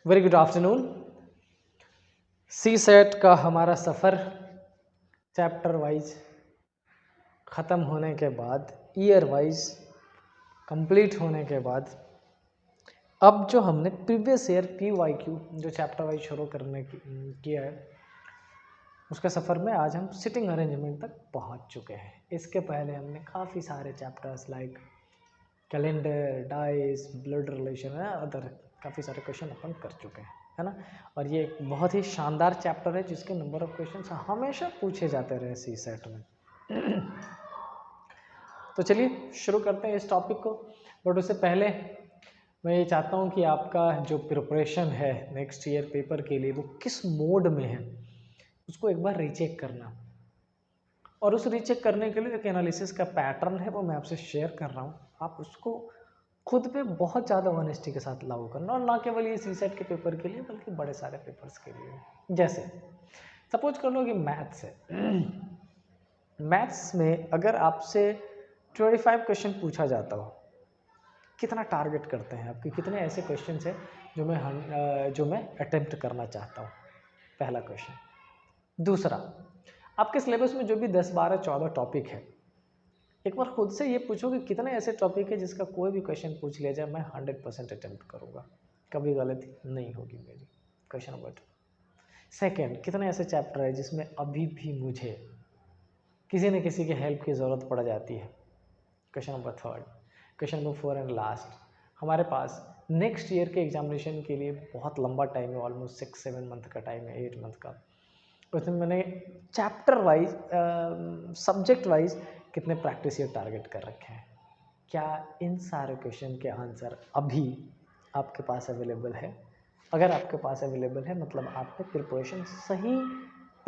Very good afternoon. C set का हमारा सफ़र chapter wise ख़त्म होने के बाद, ईयर वाइज कंप्लीट होने के बाद, अब जो हमने प्रीवियस ईयर PYQ जो चैप्टर वाइज शुरू करने किया है, उसके सफ़र में आज हम सिटिंग अरेंजमेंट तक पहुंच चुके हैं। इसके पहले हमने काफ़ी सारे chapters like calendar, dice, blood relation है, अदर काफ़ी सारे क्वेश्चन अपन कर चुके हैं, है ना। और ये एक बहुत ही शानदार चैप्टर है जिसके नंबर ऑफ क्वेश्चंस हमेशा पूछे जाते रहे सी सेट में। तो चलिए शुरू करते हैं इस टॉपिक को। बट उससे पहले मैं ये चाहता हूँ कि आपका जो प्रिपरेशन है नेक्स्ट ईयर पेपर के लिए वो किस मोड में है उसको एक बार रीचेक करना। और उस रीचेक करने के लिए एक एनालिसिस का पैटर्न है वो मैं आपसे शेयर कर रहा हूँ। आप उसको खुद पे बहुत ज़्यादा ऑनेस्टी के साथ लागू करना, और ना केवल ये सी सेट के पेपर के लिए बल्कि बड़े सारे पेपर्स के लिए। जैसे सपोज कर लो कि मैथ्स है। मैथ्स में अगर आपसे 25 क्वेश्चन पूछा जाता हो, कितना टारगेट करते हैं आपके, कितने ऐसे क्वेश्चन हैं जो मैं अटेम्प्ट करना चाहता हूँ, पहला क्वेश्चन। दूसरा, आपके सिलेबस में जो भी 10, 12, 14 टॉपिक है, एक बार खुद से ये पूछो कि कितने ऐसे टॉपिक है जिसका कोई भी क्वेश्चन पूछ लिया जाए मैं 100% अटेम्प्ट करूँगा, कभी गलती नहीं होगी मेरी। Question number 2। सेकेंड, कितने ऐसे चैप्टर है जिसमें अभी भी मुझे किसी न किसी की हेल्प की ज़रूरत पड़ जाती है। Question number 3। Question number 4 and last, हमारे पास नेक्स्ट ईयर के एग्जामिनेशन के लिए बहुत लंबा टाइम है, ऑलमोस्ट 6-7 मंथ का टाइम है, 8 मंथ का। उसमें मैंने चैप्टर वाइज, सब्जेक्ट वाइज कितने प्रैक्टिस ईयर टारगेट कर रखे हैं। क्या इन सारे क्वेश्चन के आंसर अभी आपके पास अवेलेबल है? अगर आपके पास अवेलेबल है मतलब आपने प्रिपरेशन सही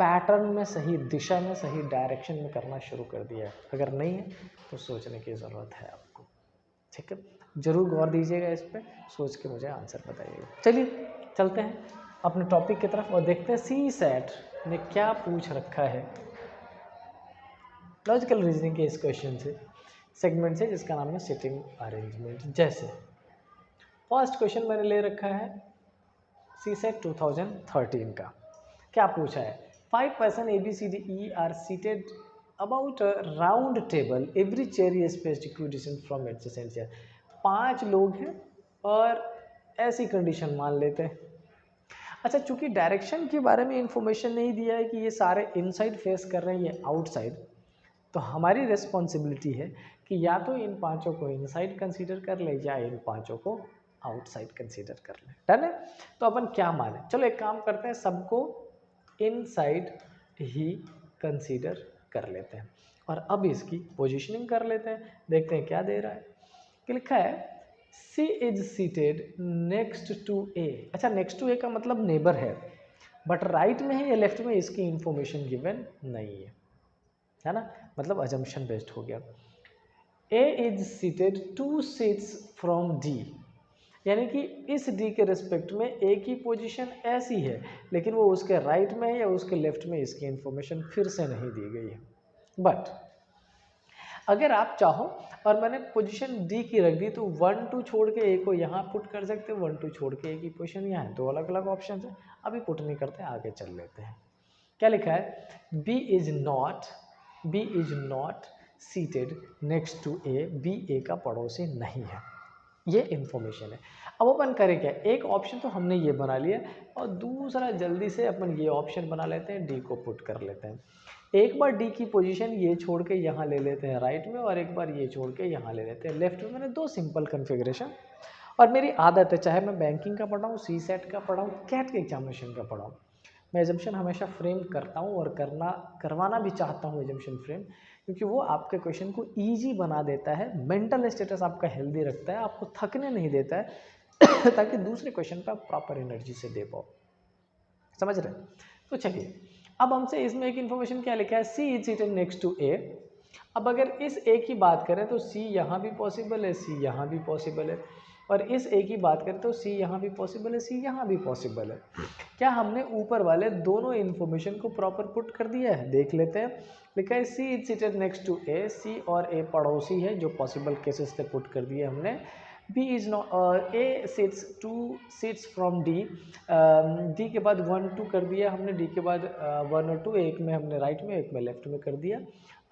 पैटर्न में, सही दिशा में, सही डायरेक्शन में करना शुरू कर दिया है। अगर नहीं है तो सोचने की ज़रूरत है आपको, ठीक है। ज़रूर गौर दीजिएगा इस पर, सोच के मुझे आंसर बताइएगा। चलिए चलते हैं अपने टॉपिक की तरफ और देखते हैं सी सेट ने क्या पूछ रखा है लॉजिकल रीजनिंग के इस क्वेश्चन से, सेगमेंट से, जिसका नाम है सिटिंग अरेंजमेंट। जैसे फर्स्ट क्वेश्चन मैंने ले रखा है सी सेट 2013 का। क्या पूछा है? 5 person ABCDE are seated about a round table, every chair is spaced equal distance from adjacent chair. 5 लोग हैं और ऐसी कंडीशन मान लेते हैं। अच्छा, चूंकि डायरेक्शन के बारे में इंफॉर्मेशन नहीं दिया है कि ये सारे इनसाइड फेस कर रहे हैं, ये आउटसाइड, तो हमारी रिस्पॉन्सिबिलिटी है कि या तो इन 5 को इनसाइड कंसीडर कर ले या इन 5 को आउटसाइड कंसीडर कर ले। डन है? तो अपन क्या माने, चलो एक काम करते हैं, सबको इनसाइड ही कंसीडर कर लेते हैं और अब इसकी पोजीशनिंग कर लेते हैं, देखते हैं क्या दे रहा है। क्या लिखा है? C is seated next to ए। अच्छा, नेक्स्ट टू ए का मतलब नेबर है, बट राइट में है या लेफ्ट में इसकी इंफॉर्मेशन गिवन नहीं है ना, मतलब अजम्पशन बेस्ड हो गया। A is seated 2 seats from D, यानी कि इस डी के रिस्पेक्ट में ए की पोजीशन ऐसी है, लेकिन वो उसके राइट में है या उसके लेफ्ट में, इसकी इंफॉर्मेशन फिर से नहीं दी गई है। बट अगर आप चाहो और मैंने पोजीशन डी की रख दी तो 1, 2 छोड़ के ए को यहाँ पुट कर सकते हो, 1, 2 छोड़ के ए की पोजीशन यहाँ है। 2 अलग अलग ऑप्शन है, अभी पुट नहीं करते, आगे चल लेते हैं। क्या लिखा है? B is not seated next to A, B A का पड़ोसी नहीं है, ये इन्फॉर्मेशन है। अब अपन करें क्या, एक ऑप्शन तो हमने ये बना लिया और दूसरा जल्दी से अपन ये ऑप्शन बना लेते हैं, डी को पुट कर लेते हैं। एक बार डी की पोजीशन ये छोड़ के यहाँ ले लेते हैं राइट में, और एक बार ये छोड़ के यहाँ ले लेते हैं लेफ्ट में। मैंने 2 सिंपल कन्फिग्रेशन, और मेरी आदत है चाहे मैं बैंकिंग का पढ़ाऊँ, सी सेट का पढ़ाऊँ, कैट के एग्जामिनेशन का पढ़ाऊँ, मैं एजम्पशन हमेशा फ्रेम करता हूँ और करवाना भी चाहता हूँ एजम्पशन फ्रेम, क्योंकि वो आपके क्वेश्चन को ईजी बना देता है, मेंटल स्टेटस आपका हेल्दी रखता है, आपको थकने नहीं देता है ताकि दूसरे क्वेश्चन पर आप प्रॉपर एनर्जी से दे पाओ। समझ रहे? तो चलिए, अब हमसे इसमें एक इन्फॉर्मेशन क्या लिखा है, C is seated next to ए। अब अगर इस ए की बात करें तो सी यहाँ भी पॉसिबल है, सी यहाँ भी पॉसिबल है, और इस ए की बात करें तो सी यहाँ भी पॉसिबल है, सी यहाँ भी पॉसिबल है। क्या हमने ऊपर वाले दोनों इन्फॉर्मेशन को प्रॉपर पुट कर दिया है? देख लेते हैं। लिखा है C is seated next to ए, सी और ए पड़ोसी है, जो पॉसिबल केसेस थे पुट कर दिए हमने। B is not, A sits 2 seats from D, D के बाद 1 2 कर दिया हमने, डी के बाद 1 और 2, एक में हमने राइट में एक में लेफ्ट में कर दिया।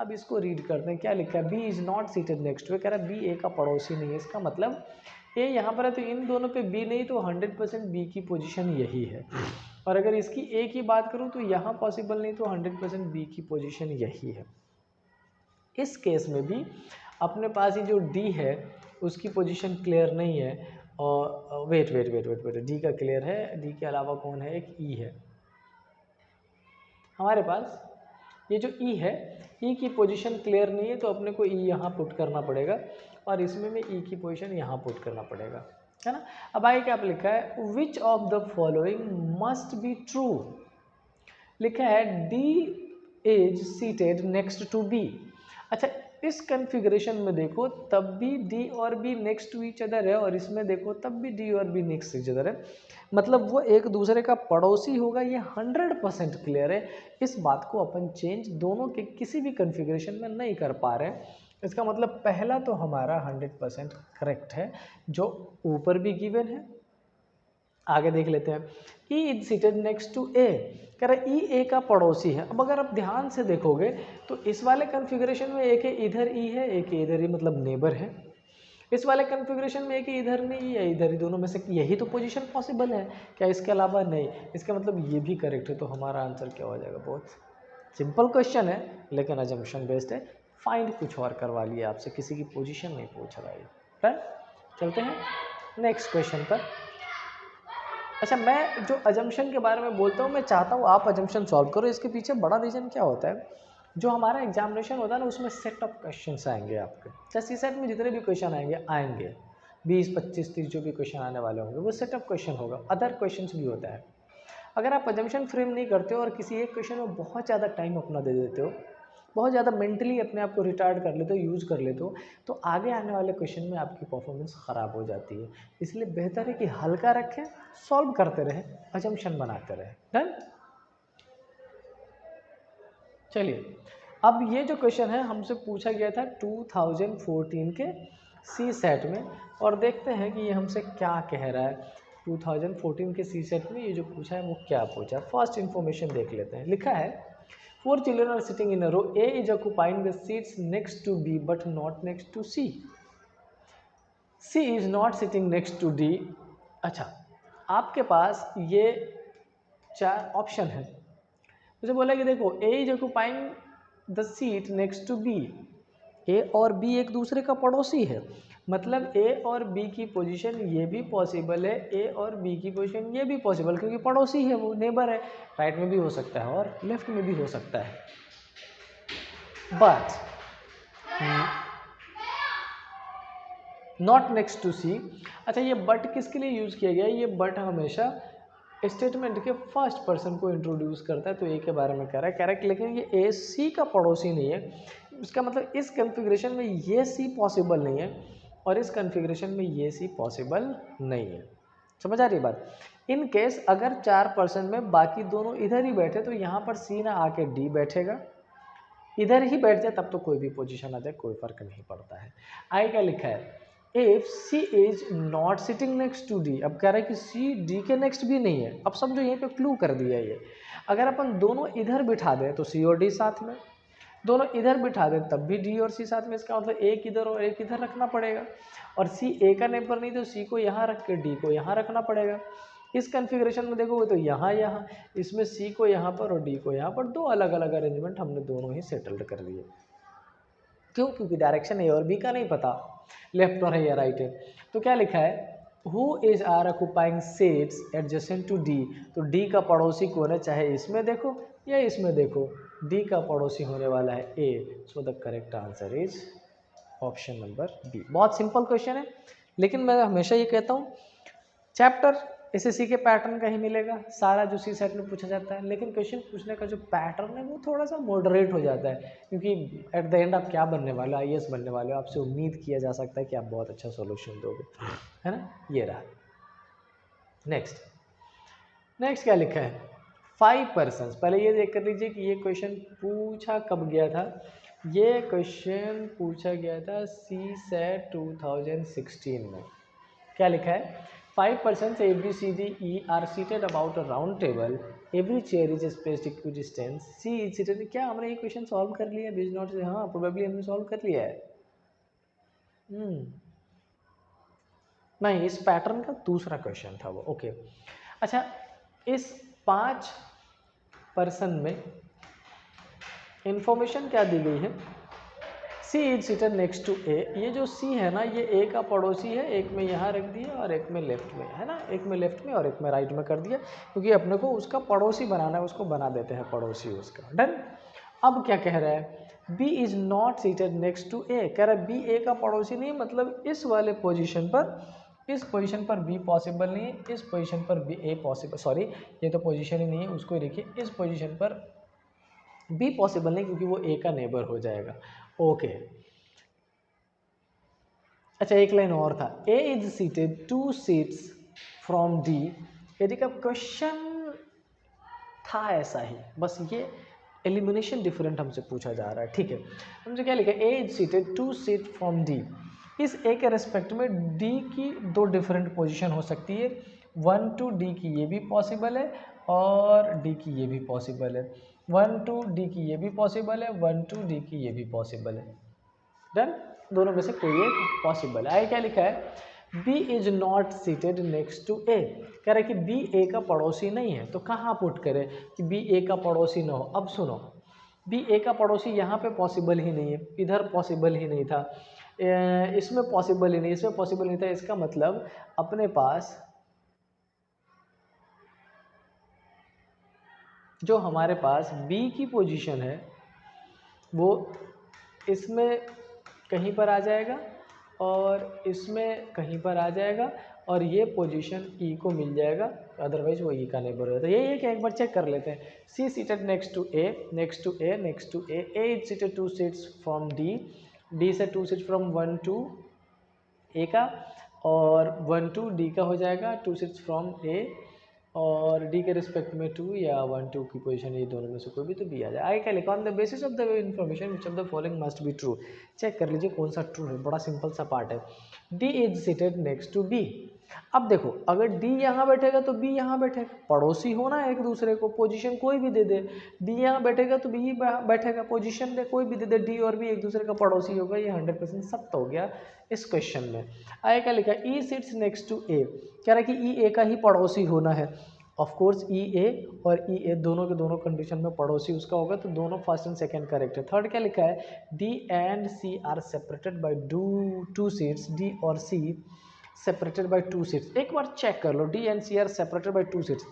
अब इसको रीड करते हैं, क्या लिखा है, B is not seated next to, कह रहा है बी ए का पड़ोसी नहीं है। इसका मतलब ए यहाँ पर है तो इन दोनों पे बी नहीं, तो 100% बी की पोजीशन यही है। और अगर इसकी ए की बात करूँ तो यहाँ पॉसिबल नहीं, तो 100% बी की पोजीशन यही है। इस केस में भी अपने पास ही जो डी है उसकी पोजीशन क्लियर नहीं है। और वेट, डी का क्लियर है, डी के अलावा कौन है, एक ई है हमारे पास। ये जो ई है, ई की पोजीशन क्लियर नहीं है, तो अपने को ई यहाँ पुट करना पड़ेगा और इसमें में ई की पोजीशन यहाँ पुट करना पड़ेगा, है ना। अब आगे क्या लिखा है, which of the following must be true. लिखा है D is seated next to B. अच्छा, इस कन्फिग्रेशन में देखो तब भी डी और B next to each other है, और इसमें देखो तब भी डी और B next to each other है, मतलब वो एक दूसरे का पड़ोसी होगा, ये 100% क्लियर है। इस बात को अपन चेंज दोनों के किसी भी कन्फिग्रेशन में नहीं कर पा रहे हैं। इसका मतलब पहला तो हमारा 100% करेक्ट है, जो ऊपर भी गिवन है। आगे देख लेते हैं, E is seated next to A, कह रहा ई ए का पड़ोसी है। अब अगर आप ध्यान से देखोगे तो इस वाले कन्फिग्रेशन में एक है इधर ई है, एक इधर ही, मतलब नेबर है। इस वाले कन्फिग्रेशन में एक ही इधर नहीं है, इधर ही, दोनों में से यही तो पोजीशन पॉसिबल है क्या, इसके अलावा नहीं। इसका मतलब ये भी करेक्ट है, तो हमारा आंसर क्या हो जाएगा। बहुत सिंपल क्वेश्चन है लेकिन अजम्पशन बेस्ड है। फाइंड कुछ और करवा लिया आपसे, किसी की पोजीशन नहीं पूछ रहा है। चलते हैं नेक्स्ट क्वेश्चन पर। अच्छा, मैं जो अजम्पशन के बारे में बोलता हूँ, मैं चाहता हूँ आप अजम्पशन सॉल्व करो। इसके पीछे बड़ा रीज़न क्या होता है, जो हमारा एग्जामिनेशन होता है ना, उसमें सेट ऑफ क्वेश्चंस आएंगे आपके। जैसे सेट में जितने भी क्वेश्चन आएंगे 20 25 30 जो भी क्वेश्चन आने वाले होंगे, वो सेट ऑफ क्वेश्चन होगा। अदर क्वेश्चन भी होता है। अगर आप अजम्पशन फ्रेम नहीं करते हो और किसी एक क्वेश्चन में बहुत ज़्यादा टाइम अपना दे देते हो, बहुत ज़्यादा मेंटली अपने आप को रिटार्ड कर लेते हो, यूज़ कर लेते हो, तो आगे आने वाले क्वेश्चन में आपकी परफॉर्मेंस ख़राब हो जाती है। इसलिए बेहतर है कि हल्का रखें, सॉल्व करते रहें, अजम्पशन बनाते रहें। डन। चलिए, अब ये जो क्वेश्चन है हमसे पूछा गया था 2014 के सी सेट में, और देखते हैं कि ये हमसे क्या कह रहा है। 2014 के सी सेट में ये जो पूछा है वो क्या पूछा है। फर्स्ट इन्फॉर्मेशन देख लेते हैं। लिखा है 4 children are sitting in a row. A is occupying the seats next to B but not next to C. C is not sitting next to D. अच्छा, आपके पास ये 4 ऑप्शन है। मुझे बोला कि देखो A is occupying the seat next to B. A और B एक दूसरे का पड़ोसी है, मतलब A और B की पोजीशन ये भी पॉसिबल है, A और B की पोजीशन ये भी पॉसिबल, क्योंकि पड़ोसी है, वो नेबर है। राइट में भी हो सकता है और लेफ्ट में भी हो सकता है। बट नॉट नेक्स्ट टू सी। अच्छा, ये बट किसके लिए यूज़ किया गया है, ये बट हमेशा स्टेटमेंट के फर्स्ट पर्सन को इंट्रोड्यूस करता है, तो ए के बारे में कह रहा है करेक्ट, लेकिन ये ए सी का पड़ोसी नहीं है। इसका मतलब इस कन्फिग्रेशन में ये सी पॉसिबल नहीं है और इस कन्फिग्रेशन में ये सी पॉसिबल नहीं है। समझ आ रही बात। इन केस अगर 4 पर्सन में बाकी दोनों इधर ही बैठे, तो यहाँ पर सी ना आके डी बैठेगा, इधर ही बैठ जाए तब तो कोई भी पोजीशन आ जाए, कोई फर्क नहीं पड़ता है। आगे क्या लिखा है, if C is not sitting next to D. अब कह रहा है कि सी डी के नेक्स्ट भी नहीं है। अब समझो यहीं पे क्लू कर दिया ये। अगर अपन दोनों इधर बिठा दें तो सी और डी साथ में, दोनों इधर बिठा दें तब भी डी और सी साथ में। इसका मतलब एक इधर और एक इधर रखना पड़ेगा, और सी ए का नेबर नहीं तो सी को यहाँ रख के डी को यहाँ रखना पड़ेगा। इस कन्फिग्रेशन में देखोगे तो यहाँ यहाँ, इसमें सी को यहाँ पर और डी को यहाँ पर, दो अलग अलग अरेंजमेंट हमने दोनों ही सेटल्ड कर लिए। क्यों? क्योंकि डायरेक्शन ए और बी का नहीं पता, लेफ्ट और है या राइट है। तो क्या लिखा है, who is are occupying seats adjacent to D. तो डी का पड़ोसी कौन है, चाहे इसमें देखो या इसमें देखो, डी का पड़ोसी होने वाला है A. So the correct answer is option number B. बहुत सिंपल क्वेश्चन है, लेकिन मैं हमेशा ये कहता हूँ चैप्टर एसएससी के पैटर्न का ही मिलेगा, सारा जो सी सेट में पूछा जाता है, लेकिन क्वेश्चन पूछने का जो पैटर्न है वो थोड़ा सा मॉडरेट हो जाता है, क्योंकि एट द एंड आप क्या बनने वाले हो, आईएएस बनने वाले हो, आपसे उम्मीद किया जा सकता है कि आप बहुत अच्छा सॉल्यूशन दोगे, है ना। ये रहा। नेक्स्ट क्या लिखा है, 5 पर्सन्स। पहले ये देख कर लीजिए कि ये क्वेश्चन पूछा कब गया था। ये क्वेश्चन पूछा गया था सी सेट 2016 में। क्या लिखा है, 5 persons A B C D E are seated about a round table. Every chair is spaced equidistant. C is seated. क्या हमने ये क्वेश्चन सॉल्व कर लिया बीज नोट से? हाँ प्रोबेबली हमने सॉल्व कर लिया है। नहीं, इस पैटर्न का दूसरा क्वेश्चन था वो। ओके अच्छा, इस 5 पर्सन में इंफॉर्मेशन क्या दी गई है, C is seated next to A। ये जो C है ना, ये A का पड़ोसी है, एक में यहाँ रख दिया और एक में लेफ्ट में, है ना, एक में लेफ्ट में और एक में राइट में कर दिया, क्योंकि अपने को उसका पड़ोसी बनाना है, उसको बना देते हैं पड़ोसी उसका। डन। अब क्या कह रहा है, B is not seated next to A। कह रहा है B A का पड़ोसी नहीं, मतलब इस वाले पोजिशन पर, इस पोजीशन पर B पॉसिबल नहीं है, इस पोजीशन पर B A पॉसिबल, सॉरी ये तो पोजीशन ही नहीं है, उसको देखिए, इस पोजीशन पर B पॉसिबल नहीं क्योंकि वो A का नेबर हो जाएगा। ओके अच्छा, एक लाइन और था, A is seated 2 seats from D। यदि का क्वेश्चन था ऐसा ही, बस ये एलिमिनेशन डिफरेंट हमसे पूछा जा रहा है, ठीक है। हमसे क्या लिखा है, A is seated 2 seat from D। इस A के रेस्पेक्ट में D की 2 डिफरेंट पोजीशन हो सकती है, 1 to D की ये भी पॉसिबल है और D की ये भी पॉसिबल है, 1 to D की ये भी पॉसिबल है, 1 to D की ये भी पॉसिबल है। डन, दोनों में से कोई एक पॉसिबल है। आगे क्या लिखा है, B is not seated next to A। कह रहा है कि B A का पड़ोसी नहीं है, तो कहाँ पुट करें कि B A का पड़ोसी ना हो। अब सुनो, B A का पड़ोसी यहाँ पे पॉसिबल ही नहीं है, इधर पॉसिबल ही नहीं था, इसमें पॉसिबल ही नहीं, इसमें पॉसिबल नहीं था। इसका मतलब अपने पास जो हमारे पास B की पोजीशन है वो इसमें कहीं पर आ जाएगा और इसमें कहीं पर आ जाएगा और ये पोजीशन E को मिल जाएगा, अदरवाइज वो E का नेबर होता है। यही है कि एक बार चेक कर लेते हैं। C seated next to A, next to A, next to A, A is seated 2 seats from D, D से 2 सीट्स फ्रॉम 1 to A का, और 1 to D का हो जाएगा 2 सीट्स फ्रॉम A, और D के रिस्पेक्ट में 2 या 1 2 की पोजीशन, ये दोनों में से कोई भी तो B आ जाए। आगे क्या लिखा, on the basis of the information which of the following must be true. Check कर लीजिए कौन सा ट्रू है, बड़ा सिंपल सा पार्ट है। D is seated next to B। अब देखो, अगर D यहाँ बैठेगा तो B यहाँ बैठेगा, पड़ोसी होना है एक दूसरे को, पोजीशन कोई भी दे दे, D यहाँ बैठेगा तो B बैठेगा, पोजीशन दे कोई भी दे दे, D और B एक दूसरे का पड़ोसी होगा। ये 100% सत्य हो गया इस क्वेश्चन में। आगे क्या लिखा, E sits next to A। कह रहा है कि E A का ही पड़ोसी होना है। ऑफ कोर्स E A और E A दोनों के दोनों कंडीशन में पड़ोसी उसका होगा, तो दोनों फर्स्ट एंड सेकंड करेक्ट है। थर्ड क्या लिखा है, D and C are separated by 2 seats, D और C सेपरेटेड बाय 2 सीट्स। एक बार चेक कर लो, D and C are separated by 2 seats.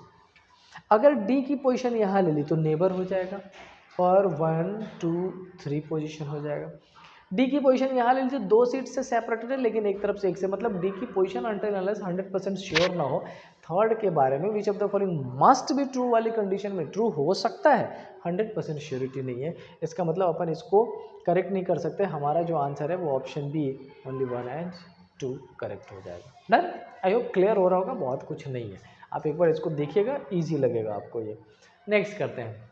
अगर D की पोजीशन यहाँ ले ली तो नेबर हो जाएगा और 1 2 3 पोजीशन हो जाएगा। D की पोजीशन यहाँ ले लीजिए, 2 सीट से सेपरेटेड है लेकिन एक तरफ से एक से, मतलब D की पोजीशन अंटिल अनलेस 100% श्योर ना हो थर्ड के बारे में विच of the following must be true वाली कंडीशन में ट्रू हो सकता है, 100% श्योरिटी नहीं है। इसका मतलब अपन इसको करेक्ट नहीं कर सकते। हमारा जो आंसर है वो option B, only 1 and 2 correct हो जाएगा। डन, आई होप क्लियर हो रहा होगा, बहुत कुछ नहीं है। आप एक बार इसको देखिएगा, ईजी लगेगा आपको ये। नेक्स्ट करते हैं।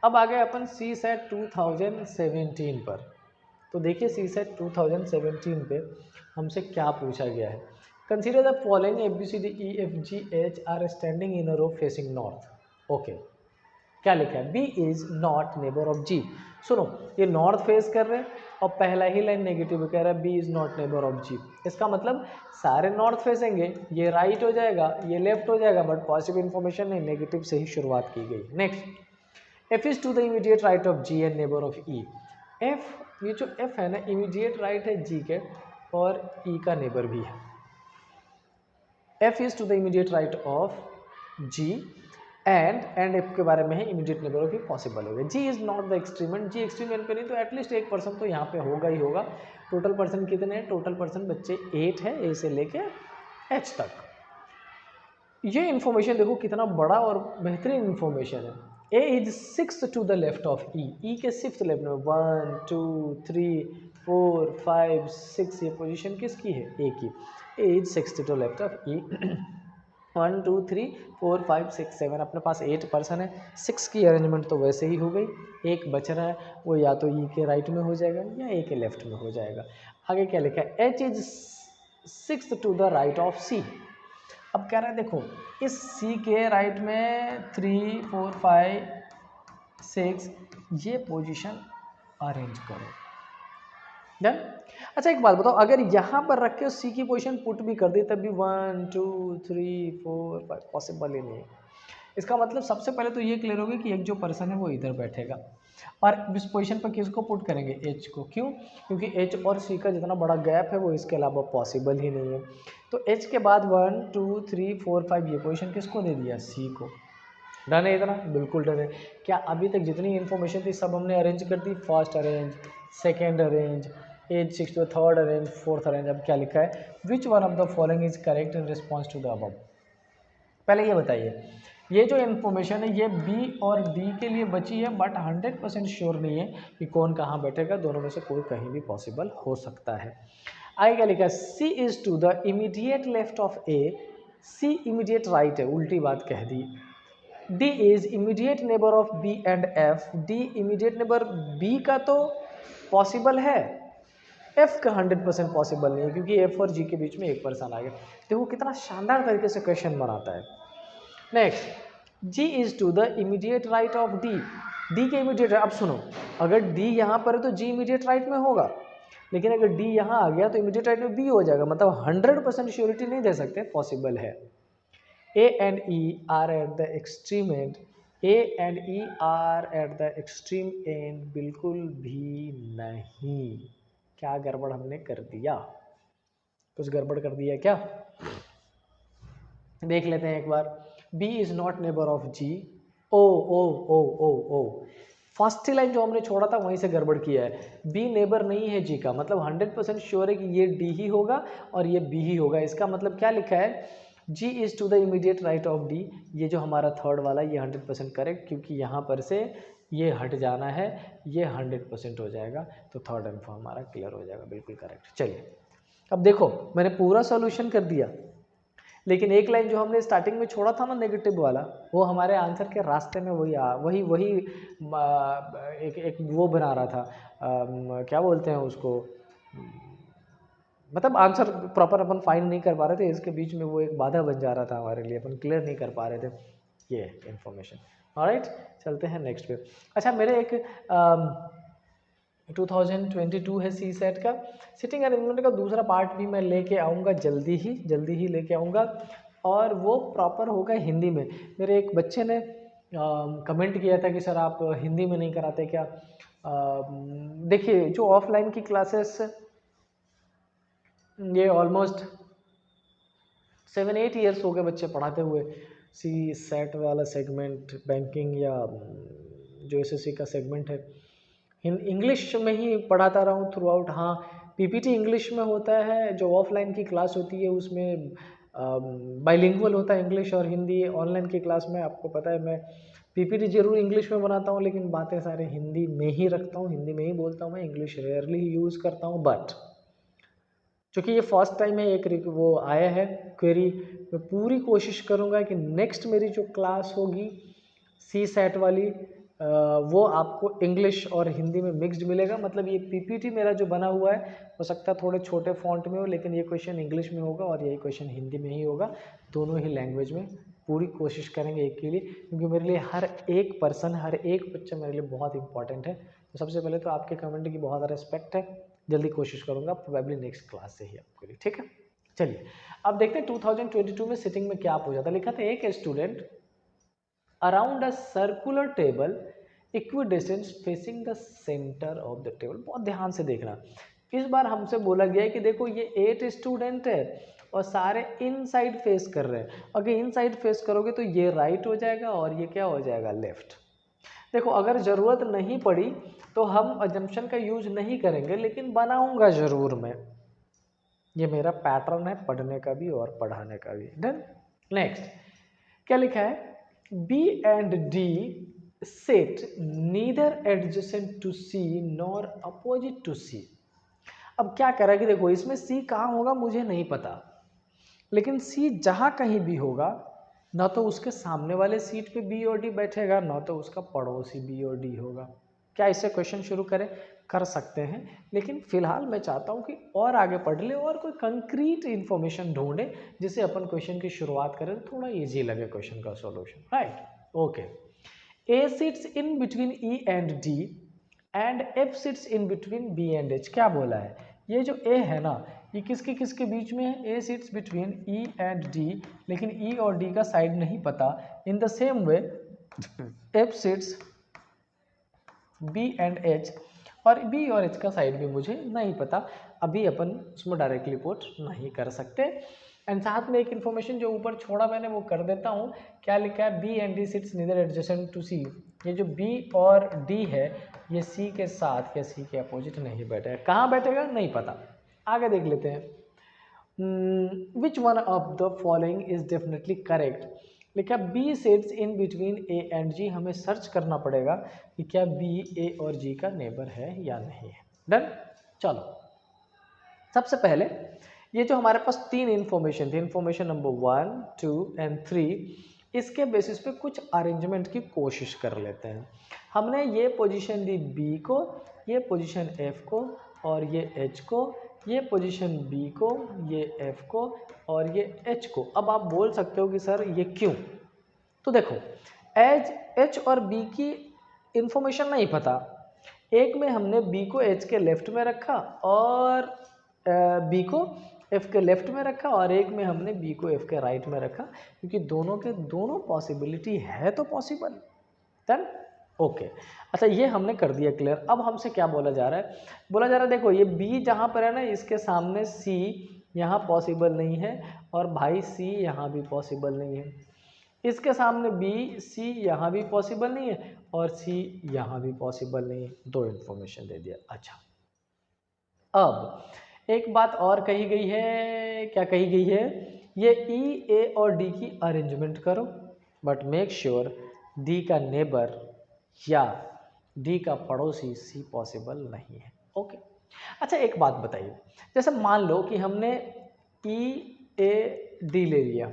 अब आ गए अपन सी सेट 2017 पर। तो देखिए सी सेट 2017 पे हमसे क्या पूछा गया है। Consider the following ABCDEFGH are standing in a row facing north. Okay, क्या लिखा है, B is not neighbour of G। सुनो, ये नॉर्थ फेस कर रहे हैं और पहला ही लाइन नेगेटिव कह रहा है B is not neighbour of G। इसका मतलब सारे नॉर्थ फेसेंगे, ये राइट हो जाएगा, ये लेफ्ट हो जाएगा, बट पॉजिटिव इन्फॉर्मेशन नहीं, नेगेटिव से ही शुरुआत की गई। Next, F is to the immediate right of G and neighbor of E। F, ये जो F है ना, immediate right है G के और E का नेबर भी है। F is to the immediate right of G and F के बारे में है immediate neighbor of E possible होगा। G is not the extreme end, G extreme and पे नहीं, तो एटलीस्ट एक पर्सन तो यहाँ पे होगा ही होगा। टोटल पर्सन कितने हैं, टोटल पर्सन बच्चे 8 है, A से लेके H तक। ये इन्फॉर्मेशन देखो कितना बड़ा और बेहतरीन इन्फॉर्मेशन है। A is 6 to the left of E, E के 6th लेफ्ट में 1 2 3 4 5 6, ये पोजीशन किसकी है, A की। A is 6 to left of E। 1 2 3 4 5 6 7, अपने पास 8 पर्सन है, 6 की अरेंजमेंट तो वैसे ही हो गई, एक बच रहा है वो या तो E के राइट में हो जाएगा या A के लेफ्ट में हो जाएगा। आगे क्या लिखा है, H is 6 to the right of C. अब कह रहा है देखो इस सी के राइट में 3 4 5 6 ये पोजीशन अरेंज करो। डन। अच्छा एक बात बताओ, अगर यहाँ पर रख के सी की पोजीशन पुट भी कर दी तब भी 1 2 3 4 5 पॉसिबल ही नहीं है। इसका मतलब सबसे पहले तो ये क्लियर होगा कि एक जो पर्सन है वो इधर बैठेगा और इस पोजीशन पर किसको पुट करेंगे, एच को। क्यों? क्योंकि एच और सी का जितना बड़ा गैप है वो इसके अलावा पॉसिबल ही नहीं है। तो एच के बाद 1 2 3 4 5 ये पोजीशन किसको दे दिया, सी को। डन है इतना? बिल्कुल डन है। क्या अभी तक जितनी इन्फॉर्मेशन थी सब हमने अरेंज कर दी? First arrange, second arrange, as 6 to third arrange, fourth arrange. अब क्या लिखा है, which one of the following is correct in response to the above. पहले ये बताइए, ये जो इन्फॉर्मेशन है ये बी और डी के लिए बची है, बट 100% श्योर नहीं है कि कौन कहाँ बैठेगा, दोनों में से कोई कहीं भी पॉसिबल हो सकता है। आगे क्या लिखा है, C is to the immediate left of A, C immediate right है, उल्टी बात कह दी। D is immediate neighbour of B and F, D immediate neighbour B का तो पॉसिबल है, एफ का 100% पॉसिबल नहीं है क्योंकि एफ और जी के बीच में एक पर्सन आ गया। देखो कितना शानदार तरीके से क्वेश्चन बनाता है। Next, G is to the immediate right of D, D के इमीडिएट। अब सुनो, अगर डी यहाँ पर है तो जी इमीडिएट राइट में होगा, लेकिन अगर डी यहाँ आ गया तो इमीडिएट राइट में बी हो जाएगा। मतलब 100% श्योरिटी नहीं दे सकते, पॉसिबल है। A and E are at the extreme end, A and E are at the extreme end, बिल्कुल भी नहीं। क्या गड़बड़ हमने कर दिया, कुछ गड़बड़ कर दिया क्या? देख लेते हैं एक बार। B is not neighbor of G, ओ ओ ओ ओ ओ, फर्स्ट लाइन जो हमने छोड़ा था वहीं से गड़बड़ किया है। B नेबर नहीं है G का, मतलब 100% श्योर है कि ये D ही होगा और ये B ही होगा। इसका मतलब क्या लिखा है, G is to the immediate right of D, ये जो हमारा थर्ड वाला ये 100% करेक्ट, क्योंकि यहाँ पर से ये हट जाना है, ये 100% हो जाएगा, तो थर्ड आंसर हमारा क्लियर हो जाएगा, बिल्कुल करेक्ट। चलिए अब देखो मैंने पूरा सॉल्यूशन कर दिया, लेकिन एक लाइन जो हमने स्टार्टिंग में छोड़ा था ना नेगेटिव वाला, वो हमारे आंसर के रास्ते में वही वही एक वो बना रहा था, क्या बोलते हैं उसको, मतलब आंसर प्रॉपर अपन फाइंड नहीं कर पा रहे थे, इसके बीच में वो एक बाधा बन जा रहा था हमारे लिए, अपन क्लियर नहीं कर पा रहे थे ये इन्फॉर्मेशन। ऑलराइट, चलते हैं नेक्स्ट पे। अच्छा मेरे एक 2022 है सी सेट का सिटिंग अरेंजमेंट का दूसरा पार्ट भी मैं लेके आऊँगा जल्दी ही लेके आऊँगा, और वो प्रॉपर होगा हिंदी में। मेरे एक बच्चे ने कमेंट किया था कि सर आप हिंदी में नहीं कराते क्या। देखिए जो ऑफलाइन की क्लासेस ये ऑलमोस्ट 7-8 ईयर्स हो गए बच्चे पढ़ाते हुए, सी सेट वाला सेगमेंट, बैंकिंग या जो एसएससी का सेगमेंट है, इंग्लिश में ही पढ़ाता रहा हूँ थ्रू आउट। हाँ पीपीटी इंग्लिश में होता है, जो ऑफलाइन की क्लास होती है उसमें बाइलिंगुअल होता है इंग्लिश और हिंदी। ऑनलाइन की क्लास में आपको पता है मैं पीपीटी जरूर इंग्लिश में बनाता हूँ, लेकिन बातें सारे हिंदी में ही रखता हूँ, हिंदी में ही बोलता हूँ मैं, इंग्लिश रेयरली ही यूज़ करता हूँ। बट चूँकि ये फर्स्ट टाइम है, एक वो आया है क्वेरी, मैं पूरी कोशिश करूँगा कि नेक्स्ट मेरी जो क्लास होगी सी सेट वाली वो आपको इंग्लिश और हिंदी में मिक्स्ड मिलेगा। मतलब ये पीपीटी मेरा जो बना हुआ है हो सकता है थोड़े छोटे फॉन्ट में हो, लेकिन ये क्वेश्चन इंग्लिश में होगा और यही क्वेश्चन हिंदी में ही होगा, दोनों ही लैंग्वेज में पूरी कोशिश करेंगे एक के लिए, क्योंकि मेरे लिए हर एक पर्सन, हर एक बच्चा मेरे लिए बहुत इंपॉर्टेंट है। तो सबसे पहले तो आपके कमेंट की बहुत रिस्पेक्ट है, जल्दी कोशिश करूँगा प्रोबेबली नेक्स्ट क्लास से ही आपके लिए, ठीक है। चलिए अब देखते हैं 2022 में सिटिंग में क्या पूछा था। लिखा था एक student around a circular table equidistance facing the centre of the table. बहुत ध्यान से देखना, इस बार हमसे बोला गया है कि देखो ये 8 स्टूडेंट है और सारे इनसाइड फेस कर रहे हैं। अगर इनसाइड फेस करोगे तो ये राइट हो जाएगा और ये क्या हो जाएगा, लेफ्ट। देखो अगर ज़रूरत नहीं पड़ी तो हम अजम्पशन का यूज नहीं करेंगे, लेकिन बनाऊंगा ज़रूर मैं, ये मेरा पैटर्न है पढ़ने का भी और पढ़ाने का भी। डन। नेक्स्ट क्या लिखा है, B and D sit neither adjacent to C nor opposite to C. अब क्या कह रहा है कि देखो इसमें सी कहाँ होगा मुझे नहीं पता, लेकिन सी जहाँ कहीं भी होगा ना तो उसके सामने वाले सीट पे बी और डी बैठेगा, ना तो उसका पड़ोसी बी और डी होगा। क्या इससे क्वेश्चन शुरू करें? कर सकते हैं, लेकिन फिलहाल मैं चाहता हूं कि और आगे पढ़ ले और कोई कंक्रीट इन्फॉर्मेशन ढूंढे जिससे अपन क्वेश्चन की शुरुआत करें तो थोड़ा इजी लगे क्वेश्चन का solution, right? Okay. A sits in between E and D and F sits in between B and H. क्या बोला है? ये जो ए है ना, ये किसके किसके बीच में है? A sits between E and D, लेकिन ई और डी का साइड नहीं पता। In the same way F sits B and H, और बी और एच का साइड भी मुझे नहीं पता। अभी अपन उसमें डायरेक्टली पुट नहीं कर सकते। एंड साथ में एक इन्फॉर्मेशन जो ऊपर छोड़ा मैंने वो कर देता हूँ। क्या लिखा है? B and D sits neither adjacent to C. ये जो बी और डी है ये सी के साथ या सी के अपोजिट नहीं बैठेगा। कहाँ बैठेगा नहीं पता, आगे देख लेते हैं। Which one of the following is definitely correct. लिखा B sits in between A and G. हमें सर्च करना पड़ेगा कि क्या बी ए और जी का नेबर है या नहीं है। डन। चलो, सबसे पहले ये जो हमारे पास तीन इन्फॉर्मेशन थी, इन्फॉर्मेशन नंबर 1, 2 एंड 3, इसके बेसिस पे कुछ अरेंजमेंट की कोशिश कर लेते हैं। हमने ये पोजीशन दी बी को, ये पोजीशन एफ को और ये एच को, ये पोजीशन बी को, ये एफ को और ये एच को। अब आप बोल सकते हो कि सर ये क्यों? तो देखो, एच और बी की इंफॉर्मेशन नहीं पता। एक में हमने बी को एच के लेफ्ट में रखा और बी को एफ के लेफ्ट में रखा, और एक में हमने बी को एफ के राइट में रखा, क्योंकि दोनों के दोनों पॉसिबिलिटी है तो पॉसिबल। डन। ओके। अच्छा, ये हमने कर दिया क्लियर। अब हमसे क्या बोला जा रहा है? बोला जा रहा है देखो, ये बी जहाँ पर है ना, इसके सामने सी यहाँ पॉसिबल नहीं है, और भाई सी यहाँ भी पॉसिबल नहीं है। इसके सामने बी, सी यहाँ भी पॉसिबल नहीं है और सी यहाँ भी पॉसिबल नहीं है। दो इन्फॉर्मेशन दे दिया। अच्छा, अब एक बात और कही गई है। क्या कही गई है? ये ई, ए और डी की अरेंजमेंट करो, बट मेक श्योर डी का नेबर या डी का पड़ोसी सी पॉसिबल नहीं है। ओके। अच्छा, एक बात बताइए, जैसे मान लो कि हमने ई ए डी ले लिया।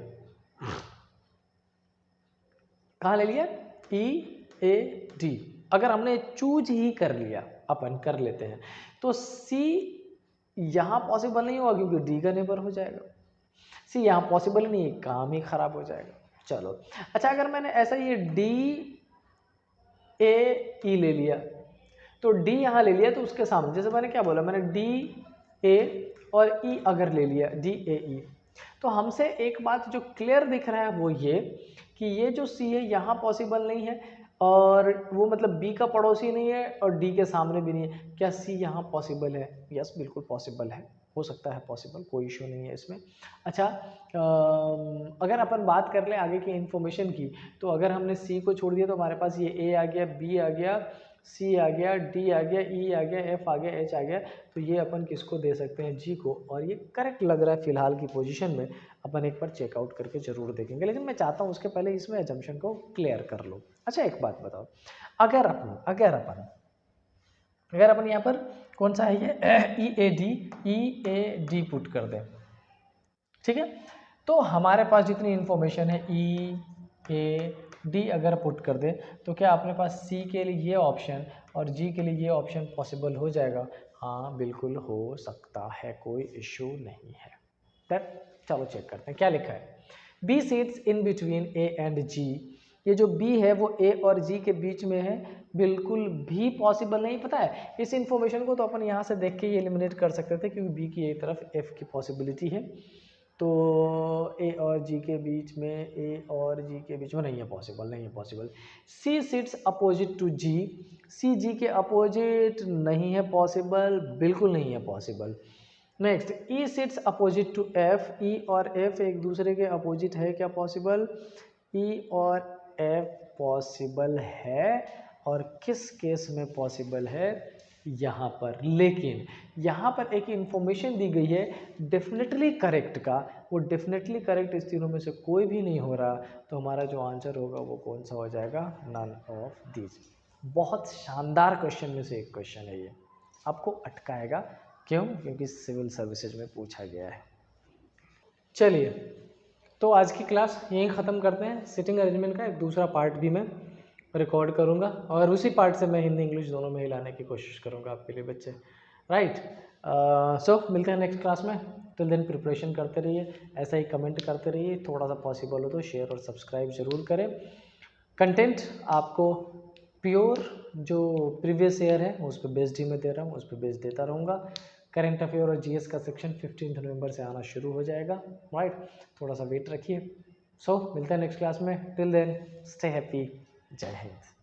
कहाँ ले लिया? ई ए डी। अगर हमने चूज ही कर लिया, अपन कर लेते हैं, तो सी यहाँ पॉसिबल नहीं होगा क्योंकि डी का नेबर हो जाएगा। सी यहाँ पॉसिबल नहीं है, काम ही खराब हो जाएगा। चलो, अच्छा, अगर मैंने ऐसा ये डी ए ई ले लिया, तो डी यहाँ ले लिया, तो उसके सामने जैसे मैंने क्या बोला, मैंने डी ए और ई अगर ले लिया, डी ए ई, तो हमसे एक बात जो क्लियर दिख रहा है वो ये कि ये जो सी है यहाँ पॉसिबल नहीं है, और वो मतलब बी का पड़ोसी नहीं है और डी के सामने भी नहीं है। क्या सी यहाँ पॉसिबल है? यस, बिल्कुल पॉसिबल है, हो सकता है पॉसिबल, कोई इशू नहीं है इसमें। अच्छा, अगर अपन बात कर लें आगे की इन्फॉर्मेशन की, तो अगर हमने सी को छोड़ दिया तो हमारे पास ये ए आ गया, बी आ गया, सी आ गया, डी आ गया, ई आ गया, एफ आ गया, एच आ गया। तो ये अपन किसको दे सकते हैं? जी को। और ये करेक्ट लग रहा है फिलहाल की पोजीशन में। अपन एक बार चेकआउट करके जरूर देखेंगे, लेकिन मैं चाहता हूँ उसके पहले इसमें एजम्पशन को क्लियर कर लो। अच्छा, एक बात बताओ, अगर अपन यहाँ पर कौन सा है ये ई ए डी पुट कर दें, ठीक है, तो हमारे पास जितनी इन्फॉर्मेशन है ई ए डी अगर पुट कर दे, तो क्या अपने पास सी के लिए ये ऑप्शन और जी के लिए ये ऑप्शन पॉसिबल हो जाएगा? हाँ, बिल्कुल हो सकता है, कोई इश्यू नहीं है। तब चलो चेक करते हैं क्या लिखा है। B seats in between A and G. ये जो बी है वो ए और जी के बीच में है, बिल्कुल भी पॉसिबल नहीं। पता है, इस इन्फॉर्मेशन को तो अपन यहाँ से देख के ही एलिमिनेट कर सकते थे, क्योंकि बी की एक तरफ एफ की पॉसिबिलिटी है, तो ए और जी के बीच में, ए और जी के बीच में नहीं है पॉसिबल, नहीं है possible. C sits opposite to G. C G के अपोजिट नहीं है पॉसिबल, बिल्कुल नहीं है possible. Next, E sits opposite to F. E और एफ एक दूसरे के अपोजिट है क्या पॉसिबल? ई और एफ पॉसिबल है, और किस केस में पॉसिबल है? यहाँ पर। लेकिन यहाँ पर एक इंफॉर्मेशन दी गई है डेफिनेटली करेक्ट का, वो डेफिनेटली करेक्ट इस तीनों में से कोई भी नहीं हो रहा, तो हमारा जो आंसर होगा वो कौन सा हो जाएगा? None of these. बहुत शानदार क्वेश्चन में से एक क्वेश्चन है ये, आपको अटकाएगा। क्यों? क्योंकि सिविल सर्विसेज में पूछा गया है। चलिए, तो आज की क्लास यहीं ख़त्म करते हैं। सिटिंग अरेंजमेंट का एक दूसरा पार्ट भी मैं रिकॉर्ड करूँगा और उसी पार्ट से मैं हिंदी इंग्लिश दोनों में ही लाने की कोशिश करूँगा आपके लिए बच्चे, राइट। सो मिलते हैं नेक्स्ट क्लास में। टिल देन प्रिपरेशन करते रहिए, ऐसा ही कमेंट करते रहिए, थोड़ा सा पॉसिबल हो तो शेयर और सब्सक्राइब ज़रूर करें। कंटेंट आपको प्योर जो प्रीवियस ईयर है उस पर बेस्ड ही मैं दे रहा हूँ, उस पर बेस्ड देता रहूँगा। करंट अफेयर और जीएस का सेक्शन 15 नवंबर से आना शुरू हो जाएगा, राइट। थोड़ा सा वेट रखिए। सो मिलते हैं नेक्स्ट क्लास में। Till then stay happy. जय हिंद।